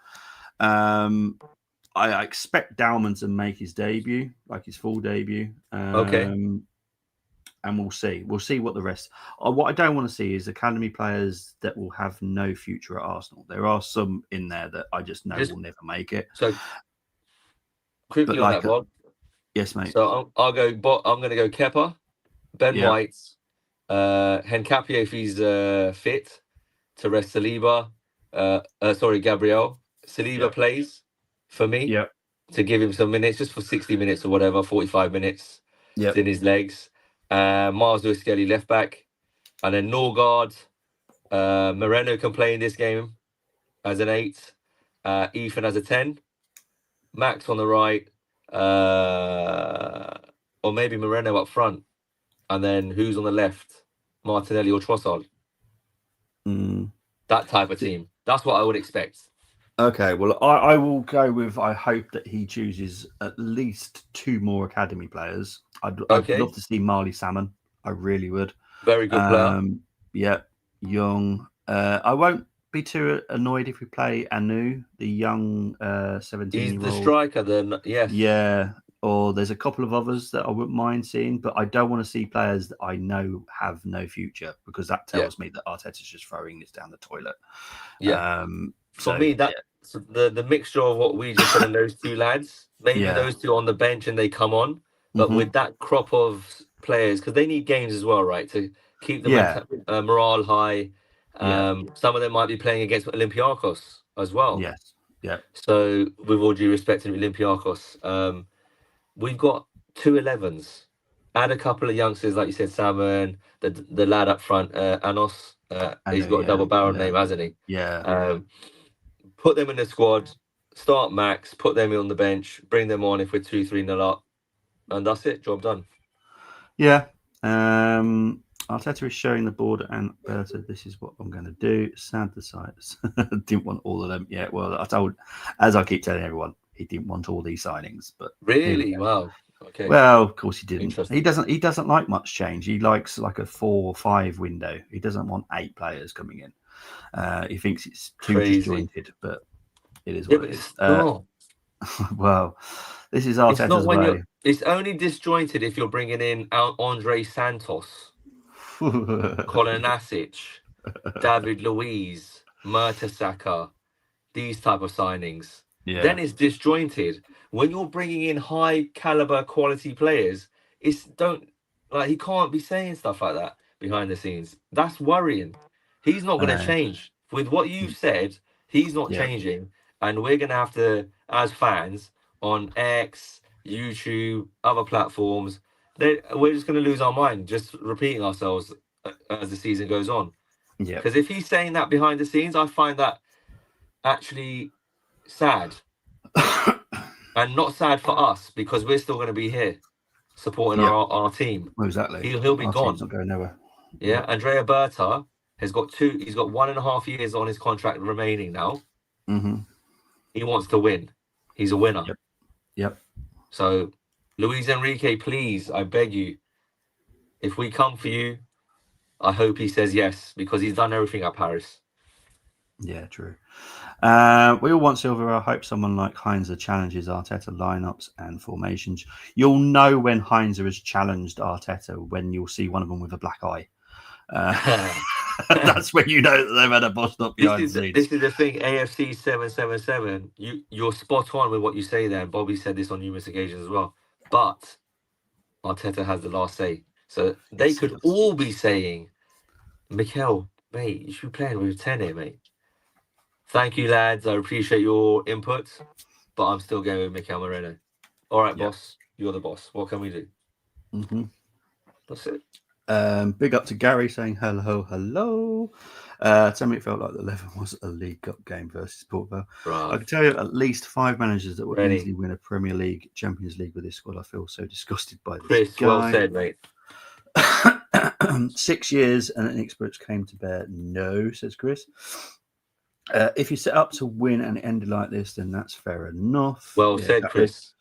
I expect Dalman to make his debut, like his full debut. Okay. And we'll see. We'll see what the rest. What I don't want to see is academy players that will have no future at Arsenal. There are some in there that I just know will never make it. So quickly on that, Bob. Yes, mate. So I'm going to go Kepa, Ben Yeah. White, Hencapié if he's fit to rest Saliba. Gabriel. Saliba Yeah. plays for me Yeah. to give him some minutes, just for 60 minutes or whatever, 45 minutes. Yeah. It's in his legs. Miles Lewis-Skelly left back, and then Norgard. Moreno can play in this game as an 8. Ethan as a 10. Max on the right. Or maybe Moreno up front. And then who's on the left? Martinelli or Trossard. Mm. That type of team. That's what I would expect. Okay, well, I will go with. I hope that he chooses at least 2 more academy players. I'd love to see Marley Salmon. I really would. Very good player. Yeah, young. I won't be too annoyed if we play Anu, the young 17-year-old. He's the striker, then. Yes. Yeah. Or there's a couple of others that I wouldn't mind seeing, but I don't want to see players that I know have no future, because that tells me that Arteta's just throwing this down the toilet. Yeah. For me, so the mixture of what we just said and those 2 lads, maybe those 2 on the bench and they come on, but with that crop of players, because they need games as well, right, to keep the morale high. Some of them might be playing against Olympiacos as well. Yes. Yeah. So with all due respect to Olympiacos, we've got 2 11s. Add a couple of youngsters, like you said, Salmon, the lad up front, Anos. He's got a double barrel name, hasn't he? Yeah. Put them in the squad, start Max, put them on the bench, bring them on if we're 2-3-0 up, and that's it. Job done. Yeah. Arteta is showing the board, and Berta, this is what I'm going to do. Sad to sight. Didn't want all of them. Yeah, well, as I keep telling everyone, he didn't want all these signings. But really, wow. Okay. Well, of course he didn't. He doesn't like much change. He likes like a 4 or 5 window. He doesn't want 8 players coming in. He thinks it's too disjointed, but it is what it is. Well, this is Arteta's way. It's only disjointed if you're bringing in Andre Santos, Kolanasic, David Luiz, Mertesacker, these type of signings. Yeah. Then it's disjointed. When you're bringing in high caliber quality players, he can't be saying stuff like that behind the scenes. That's worrying. He's not going to change. With what you've said, he's not changing. And we're going to have to, as fans, on X, YouTube, other platforms, we're just going to lose our mind, just repeating ourselves as the season goes on. Yeah. Because if he's saying that behind the scenes, I find that actually sad. And not sad for us, because we're still going to be here supporting our team. Well, exactly. He'll be gone. Not going nowhere. Yeah. Andrea Berta has got 1.5 years on his contract remaining now. Mm-hmm. He wants to win. He's a winner. Yep. So, Luis Enrique, please, I beg you, if we come for you, I hope he says yes, because he's done everything at Paris. Yeah, true. We all want Silva. I hope someone like Heinze challenges Arteta lineups and formations. You'll know when Heinze has challenged Arteta when you'll see one of them with a black eye. That's when you know that they've had a boss up behind the scenes. This is the thing, AFC 777. You're spot on with what you say there. And Bobby said this on numerous occasions as well. But Arteta has the last say. So they could all be saying, Mikel, mate, you should be playing with 10 here, mate. Thank you, lads. I appreciate your input, but I'm still going with Mikel Moreno. All right, boss. You're the boss. What can we do? Mm-hmm. That's it. Big up to Gary saying hello. Tell me it felt like the 11 was a League Cup game versus Port Vale. Right. I can tell you at least 5 managers that would easily win a Premier League, Champions League with this squad. I feel so disgusted by this. Chris, guy. Well said, mate. 6 years and an experience came to bear. No, says Chris. If you set up to win and end like this, then that's fair enough. Well said, Chris.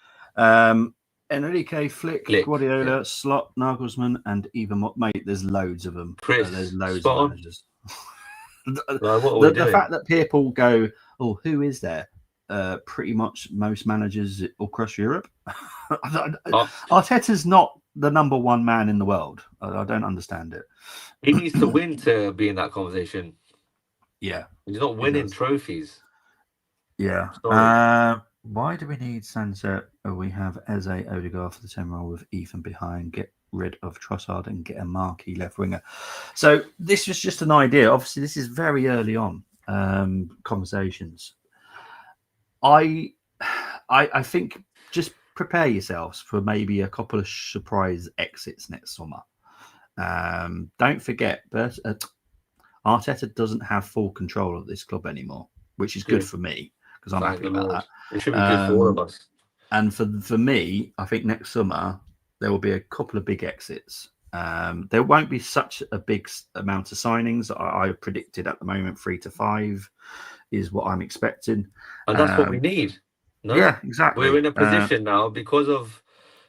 Enrique, Flick, Guardiola, Slot, Nagelsmann, and even mate. There's loads of them. Chris, there's loads of managers. The fact that people go, "Oh, who is there?" Pretty much most managers across Europe. Arteta's not the number 1 man in the world. I don't understand it. He needs to win to be in that conversation. Yeah. He's not winning trophies. Yeah. Why do we need Sunset? We have Eze Odegaard for the 10 role with Ethan behind. Get rid of Trossard and get a marquee left winger. So this was just an idea. Obviously, this is very early on conversations. I think just prepare yourselves for maybe a couple of surprise exits next summer. Don't forget, Arteta doesn't have full control of this club anymore, which is good for me because I'm Thank happy the about Lord. that. It should be good for all of us. And for me, I think next summer there will be a couple of big exits. There won't be such a big amount of signings. I predicted at the moment 3 to 5 is what I'm expecting. And that's what we need. No? Yeah, exactly. We're in a position now because of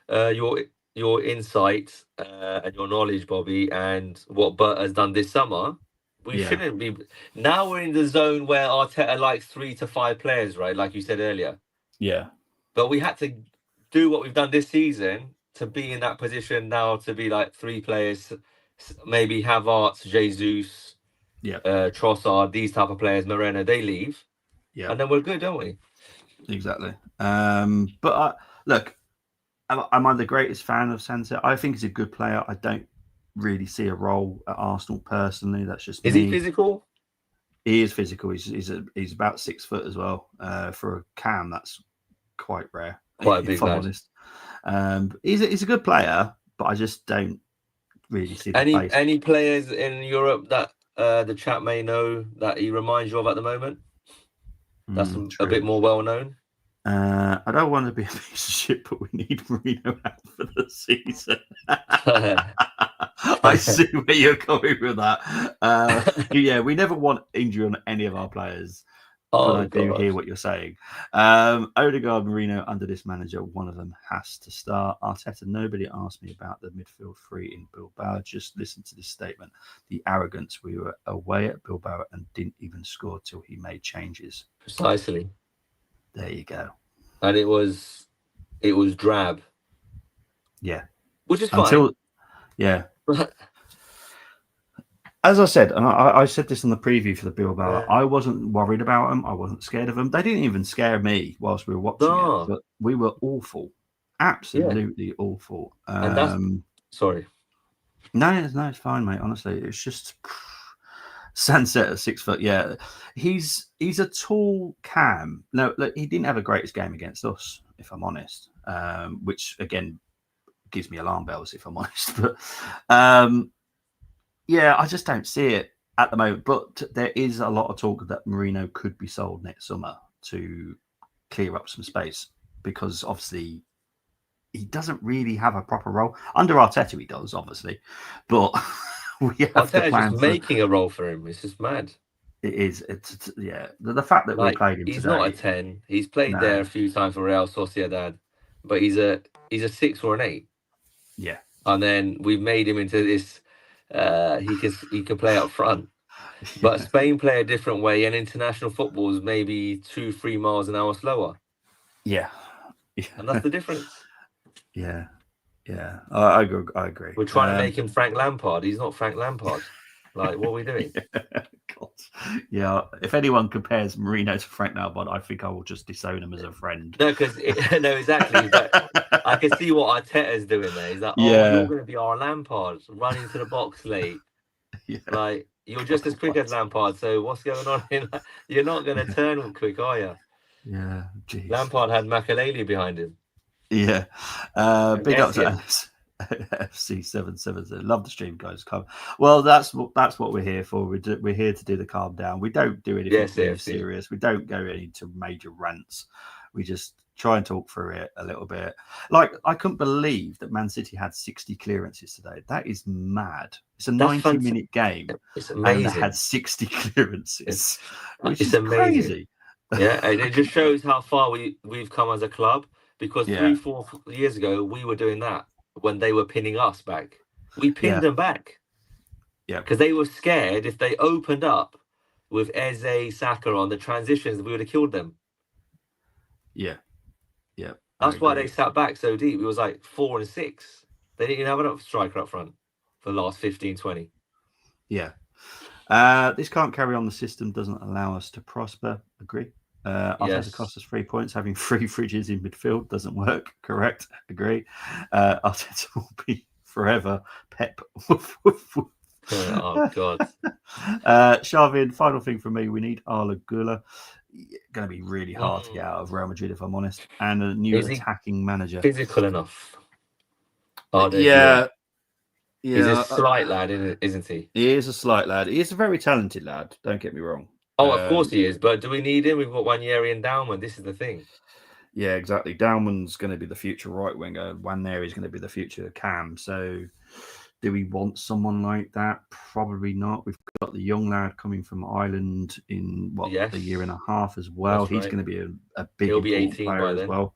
your insight and your knowledge, Bobby, and what Bert has done this summer. We shouldn't be. Now we're in the zone where Arteta likes 3 to 5 players, right? Like you said earlier. Yeah. But we had to do what we've done this season to be in that position now to be like 3 players, maybe Havertz, Jesus, Trossard, these type of players, Moreno, they leave. Yeah. And then we're good, don't we? Exactly. But look, am I the greatest fan of Sunset? I think he's a good player. I don't really see a role at Arsenal personally. That's just Is me. he physical? He is physical. He's about 6 foot as well. For a cam, that's quite rare. Quite a big lad. Honest. He's a good player, but I just don't really see the base. Any players in Europe that the chat may know that he reminds you of at the moment? That's a bit more well known. I don't want to be a piece of shit, but we need Mourinho out for the season. I see where you're going with that. Yeah, we never want injury on any of our players. But I do hear what you're saying. Odegaard, Mourinho, under this manager, one of them has to start. Arteta, nobody asked me about the midfield 3 in Bilbao. Just listen to this statement. The arrogance. We were away at Bilbao and didn't even score till he made changes. Precisely. There you go. And it was drab. Yeah. Which is fine. Yeah. As I said, and I said this in the preview for the Bilbao, I wasn't worried about them. I wasn't scared of them. They didn't even scare me whilst we were watching it. But we were awful. Absolutely awful. And that's... Sorry. No, it's fine, mate. Honestly, it's just... Sunset at 6 foot, yeah. He's a tall cam. No, look, he didn't have a greatest game against us, if I'm honest. Which again gives me alarm bells, if I'm honest. But yeah, I just don't see it at the moment. But there is a lot of talk that Mourinho could be sold next summer to clear up some space because obviously he doesn't really have a proper role. Under Arteta, he does, obviously, but. Arteta's just making a role for him. It's just mad. It is. It's yeah. The fact that we played him he's today. Not a 10. He's played there a few times for Real Sociedad, but he's a 6 or an 8. Yeah. And then we've made him into this. He can play up front, but Spain play a different way, and international football is maybe 2-3 miles an hour slower. Yeah. And that's the difference. Yeah. Yeah, I agree. We're trying to make him Frank Lampard. He's not Frank Lampard. Like, what are we doing? God. Yeah, if anyone compares Mourinho to Frank Lampard, I think I will just disown him as a friend. No, exactly. But I can see what Arteta's doing there. He's like, you're going to be our Lampard, running to the box late. Yeah. Like, you're just as quick as Lampard, so what's going on? You're not going to turn quick, are you? Yeah, geez. Lampard had Makelele behind him. Yeah. Big up to FC77. Love the stream, guys. Come. Well, that's what we're here for. We're here to do the calm down. We don't do anything really serious. We don't go into major rants. We just try and talk through it a little bit. Like, I couldn't believe that Man City had 60 clearances today. That is mad. It's a 90-minute game. It's amazing. And they had 60 clearances. Which is amazing. Crazy. Yeah, and it just shows how far we've come as a club. Because 3-4 years ago, we were doing that when they were pinning us back. We pinned them back. Yeah. Because they were scared if they opened up with Eze, Saka on the transitions, we would have killed them. Yeah. Yeah. That's why they sat back so deep. It was like 4 and 6. They didn't even have enough striker up front for the last 15, 20. Yeah. This can't carry on. The system doesn't allow us to prosper. Agree. Arteta Yes. cost us 3 points. Having 3 fridges in midfield doesn't work. Correct. Agree. Arteta will be forever Pep. Oh God. Sharvin, final thing from me. We need Arla Gula. Going to be really hard to get out of Real Madrid, if I'm honest. And a new Is he attacking manager. physical enough? Arda Güler. Yeah. He's a slight lad, isn't he? He is a slight lad. He is a very talented lad. Don't get me wrong. Oh, of course he is. But do we need him? We've got Nwaneri and Downman. This is the thing. Yeah, exactly. Downman's going to be the future right winger. Nwaneri is going to be the future cam. So, do we want someone like that? Probably not. We've got the young lad coming from Ireland in a year and a half as well. That's He's right. going to be a big He'll be 18 player by as then. well.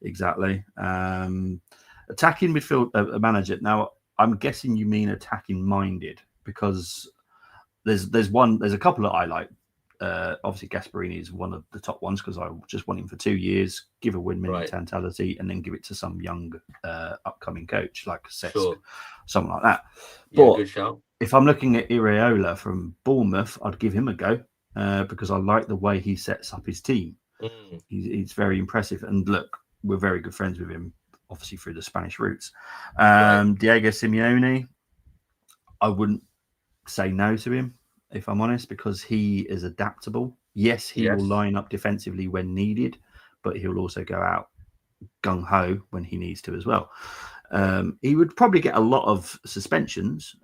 Exactly. Attacking midfield, a manager. Now, I'm guessing you mean attacking minded, because there's a couple that I like. Obviously, Gasperini is one of the top ones because I just want him for 2 years, give a win-win mentality, and then give it to some young upcoming coach like Cesc, something like that. Yeah, but good shout. If I'm looking at Iraola from Bournemouth, I'd give him a go because I like the way he sets up his team. He's very impressive, and look, we're very good friends with him, obviously through the Spanish roots. Diego Simeone, I wouldn't say no to him, if I'm honest, because he is adaptable. Yes, he will line up defensively when needed, but he'll also go out gung-ho when he needs to as well. He would probably get a lot of suspensions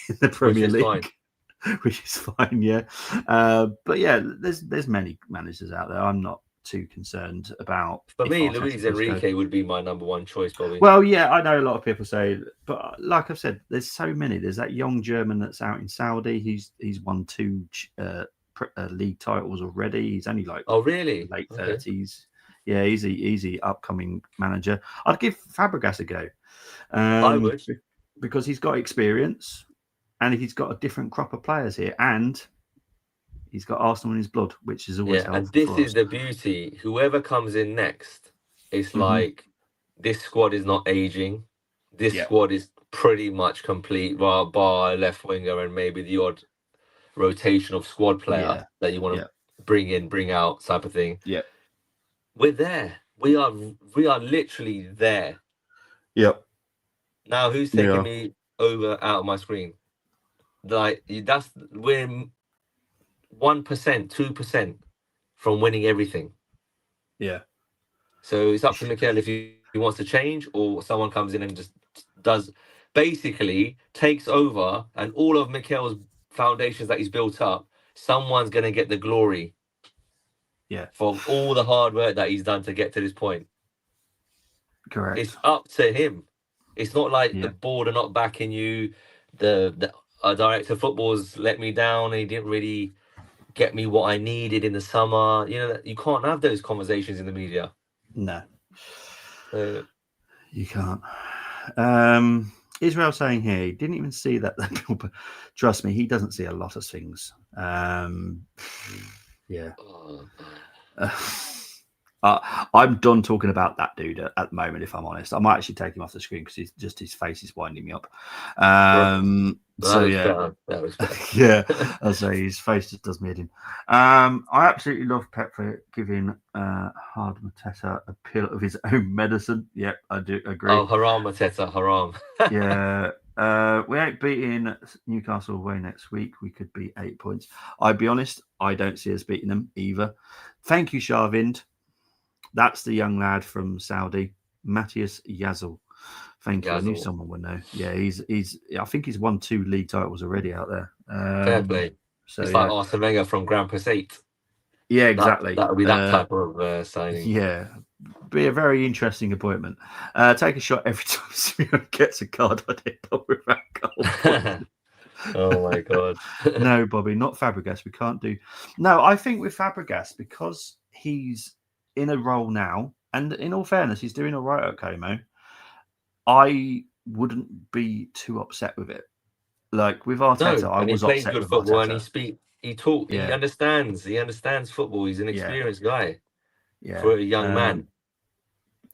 in the Premier League, which is fine, yeah. But yeah, there's many managers out there. I'm not too concerned about. For me, Luis Enrique would be my number one choice, Bobby. Well, yeah, I know a lot of people say, but like I've said, there's so many. There's that young German that's out in Saudi. He's won 2 league titles already. He's only like late 30s. Yeah, he's a upcoming manager. I'd give Fabregas a go. I would, because he's got experience and he's got a different crop of players here, and he's got Arsenal in his blood, which is always helpful. And this is the beauty. Whoever comes in next, it's like this squad is not aging. This squad is pretty much complete, bar left winger and maybe the odd rotation of squad player that you want to bring in, bring out, type of thing. Yeah, we're there. We are literally there. Yep. Now, who's taking me out of my screen? Like we're 1%, 2% from winning everything. Yeah. So it's up to Mikel if he wants to change, or someone comes in and just takes over, and all of Mikel's foundations that he's built up, someone's going to get the glory. Yeah. For all the hard work that he's done to get to this point. Correct. It's up to him. It's not like the board are not backing you. The director of football's let me down. He didn't really get me what I needed in the summer. You know, you can't have those conversations in the media. No. You can't. Israel saying here, he didn't even see that. Trust me, he doesn't see a lot of things. Yeah. I'm done talking about that dude at the moment, if I'm honest. I might actually take him off the screen because his face is winding me up. That was better. Yeah, I'll say his face just does me in. I absolutely love Pep for giving Hard Mateta a pill of his own medicine. Yep, I do agree. Oh, haram Mateta, haram. Yeah. We ain't beating Newcastle away next week. We could beat 8 points. I'll be honest, I don't see us beating them either. Thank you, Sharvind. That's the young lad from Saudi, Matthias Yazil. Thank you. I knew someone would know. Yeah, he's. I think he's won 2 league titles already out there. Fair play. So it's like Arsene Wenger from Grand Passate. Yeah, exactly. That would be that type of signing. Yeah, be a very interesting appointment. Take a shot every time Simeone gets a card. I did with that goal. Oh my God. No, Bobby, not Fabregas. We can't do. No, I think with Fabregas, because he's in a role now, and in all fairness, he's doing all right at Como. I wouldn't be too upset with it. Like with Arteta, I was upset with Arteta. He plays good football and he understands football. He's an experienced guy for a young man.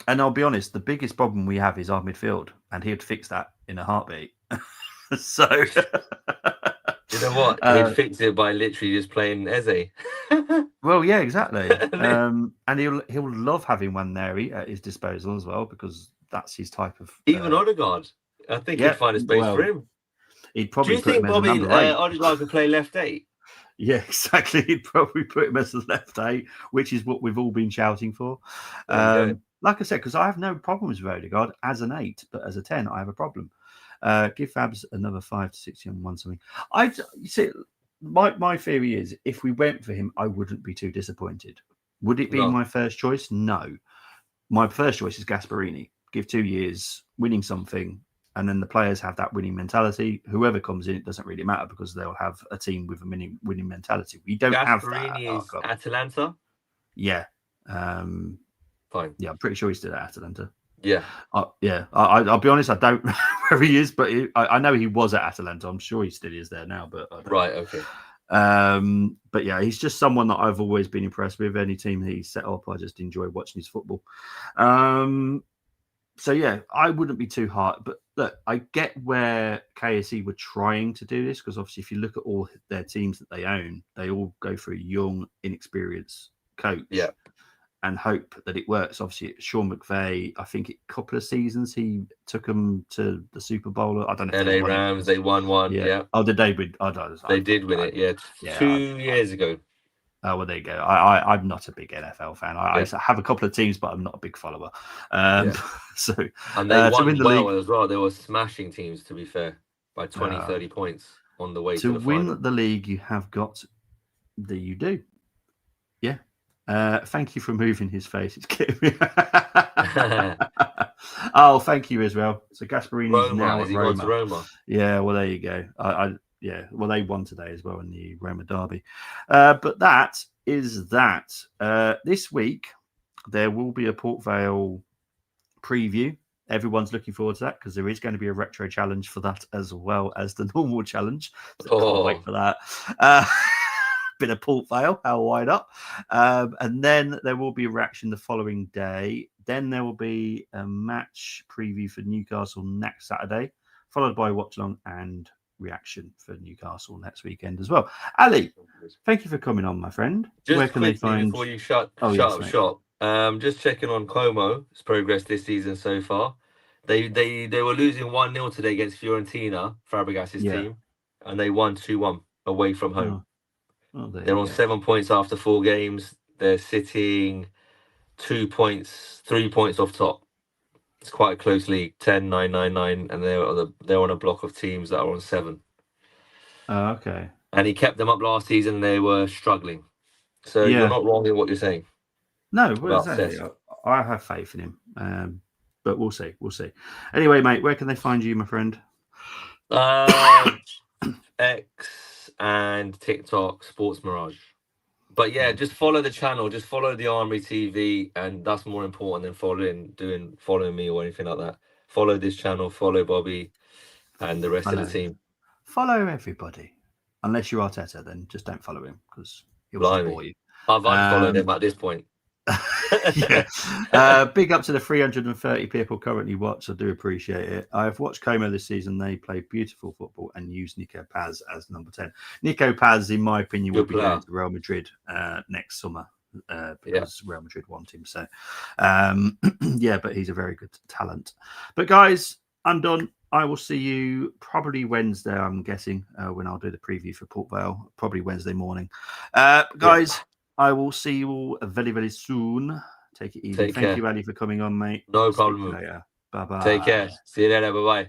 And I'll be honest, the biggest problem we have is our midfield, and he'd fix that in a heartbeat. So You know what? He'd fix it by literally just playing Eze. Well, yeah, exactly. And he'll love having Waneri at his disposal as well, because that's his type of. Even Odegaard, I think he'd find a space for him. He'd probably Do you put think him as Bobby a number 8. Odegaard could play left 8? Yeah, exactly. He'd probably put him as a left 8, which is what we've all been shouting for. Like I said, because I have no problems with Odegaard as an 8, but as a 10, I have a problem. Give Fabs another 5 to 6 and 1 something. You see, my theory is if we went for him, I wouldn't be too disappointed. Would it be my first choice? No. My first choice is Gasperini. Give 2 years, winning something, and then the players have that winning mentality. Whoever comes in, it doesn't really matter because they'll have a team with a winning mentality. We don't have that. Gasperini is Atalanta? Yeah. Fine. Yeah, I'm pretty sure he's still at Atalanta. Yeah. I'll be honest, I don't know where he is, but I know he was at Atalanta. I'm sure he still is there now, but I don't know. Okay. But yeah, he's just someone that I've always been impressed with. Any team that he's set up, I just enjoy watching his football. So yeah, I wouldn't be too hard. But look, I get where KSE were trying to do this, because obviously if you look at all their teams that they own, they all go for a young, inexperienced coach. Yeah. And hope that it works. Obviously, Sean McVay, I think a couple of seasons he took them to the Super Bowl. I don't know. LA Rams, they won one. Yeah. Oh, did they win? They did win it. Yeah. 2 years ago. Oh, well, there you go. I'm not a big NFL fan. I have a couple of teams, but I'm not a big follower. So and they won the league as well. They were smashing teams, to be fair, by 20, 30 points on the way to the final. To win the league, you have got you do. Yeah. Thank you for moving his face. It's getting me. Oh, thank you, Israel. So Gasperini's now at Roma. Roma. Yeah, well, there you go. Well, they won today as well in the Roma derby. But that is that. This week, there will be a Port Vale preview. Everyone's looking forward to that because there is going to be a retro challenge for that as well as the normal challenge. So can't wait for that. Bit of Port Vale, how wide up. And then there will be a reaction the following day. Then there will be a match preview for Newcastle next Saturday, followed by watch along and reaction for Newcastle next weekend as well. Ali, thank you for coming on, my friend. Just where can they find before you shut up shop? Just checking on Como's progress this season so far. They were losing 1-0 today against Fiorentina, Fabregas's team, and they won 2-1 away from home. They're on 7 points after 4 games. They're sitting 3 points off top. It's quite a close league, 10, 9, 9, 9, and they're on a block of teams that are on 7. Okay. And he kept them up last season. They were struggling. So you're not wrong in what you're saying. No, exactly. I have faith in him. But we'll see. Anyway, mate, where can they find you, my friend? X and TikTok, Sports Mirage. But yeah, just follow the channel. Just follow the Armory TV, and that's more important than following me or anything like that. Follow this channel, follow Bobby, and the rest of the team. Follow everybody, unless you're Arteta. Then just don't follow him because he'll support you. I've unfollowed him at this point. Big up to the 330 people currently watch. I do appreciate it. I've watched Como this season. They play beautiful football and use Nico Paz as number 10. Nico Paz, in my opinion, will be going to Real Madrid next summer because Real Madrid want him. So but he's a very good talent. But guys, I'm done. I will see you probably Wednesday, I'm guessing, when I'll do the preview for Port Vale, probably Wednesday morning. Guys, I will see you all very, very soon. Take it easy. Thank you, Ali, for coming on, mate. No problem. Later. Bye-bye. Take care. See you later. Bye-bye.